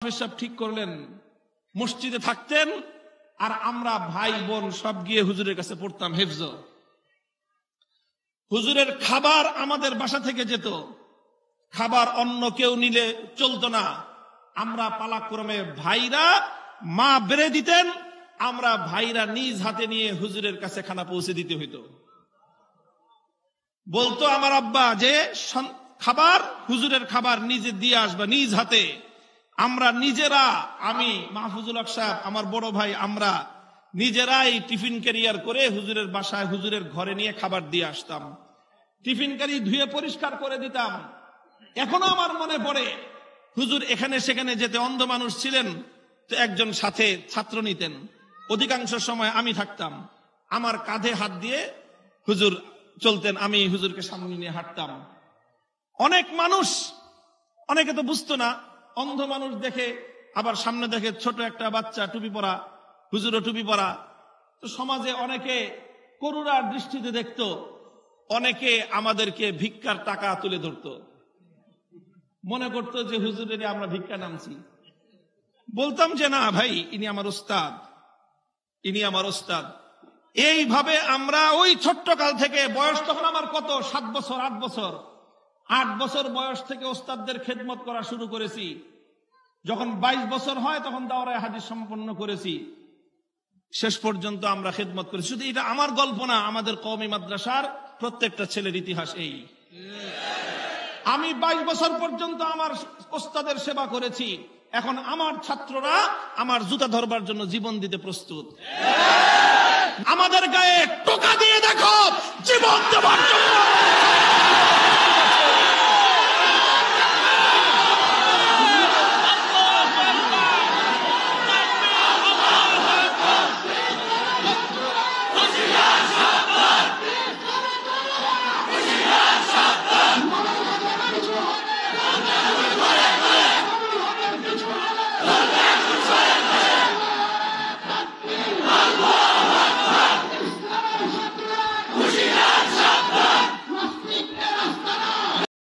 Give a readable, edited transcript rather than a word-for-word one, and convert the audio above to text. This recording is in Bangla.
সব ঠিক করলেন, মসজিদে থাকতেন আর আমরা ভাই বোন সব গিয়ে হুজুরের কাছে পড়তাম হেফজ। হুজুরের খাবার আমাদের বাসা থেকে যেত, খাবার অন্য কেউ নিলে চলতো না। আমরা পালাক্রমে ভাইরা মা বেড়ে দিতেন, আমরা ভাইরা নিজ হাতে নিয়ে হুজুরের কাছে খানা পৌঁছে দিতে হইতো। বলতো আমার আব্বা যে খাবার হুজুরের খাবার নিজে দিয়ে আসবা নিজ হাতে। আমরা নিজেরা, আমি মাহফুজুল হক সাহেব, আমার বড় ভাই, আমরা নিজেরাই টিফিন ক্যারিয়ার করে হুজুরের বাসায় হুজুরের ঘরে নিয়ে খাবার দিয়ে আসতাম। টিফিন ক্যারি ধুয়ে পরিষ্কার করে দিতাম। এখনো আমার মনে পড়ে, হুজুর এখানে সেখানে যেতে অন্ধ মানুষ ছিলেন, তো একজন সাথে ছাত্র নিতেন। অধিকাংশ সময় আমি থাকতাম, আমার কাঁধে হাত দিয়ে হুজুর চলতেন, আমি হুজুরকে সামনে নিয়ে হাঁটতাম। অনেক মানুষ, অনেকে তো বুঝতো না, অন্ধ মানুষ দেখে, আবার সামনে দেখে ছোট একটা বাচ্চা টুপি পরা, হুজুরও টুপি পরা। তো সমাজে অনেকে করুণার দৃষ্টিতে দেখতো, অনেকে আমাদেরকে ভিক্ষার টাকা তুলে ধরতো, মনে করতো যে হুজুরের আমরা ভিক্ষা নামছি। বলতাম যে না ভাই, ইনি আমার ওস্তাদ, ইনি আমার ওস্তাদ। এইভাবে আমরা ওই ছোট্ট কাল থেকে, বয়স তখন আমার কত 7 বছর 8 বছর, 8 বছর বয়স থেকে ওস্তাদদের খেদমত করা শুরু করেছি। যখন 22 বছর হয় তখন দাওরায়ে হাদিস সম্পন্ন করেছি। শেষ পর্যন্ত আমরা খেদমত করেছি। শুধু এটা আমার গল্প না, আমাদের কওমি মাদ্রাসার প্রত্যেকটা ছেলের ইতিহাস এই। আমি 22 বছর পর্যন্ত আমার ওস্তাদের সেবা করেছি। এখন আমার ছাত্ররা আমার জুতা ধরবার জন্য জীবন দিতে প্রস্তুত। আমাদের গায়ে টোকা দিয়ে দেখো, জীবন দেওয়ার জন্য।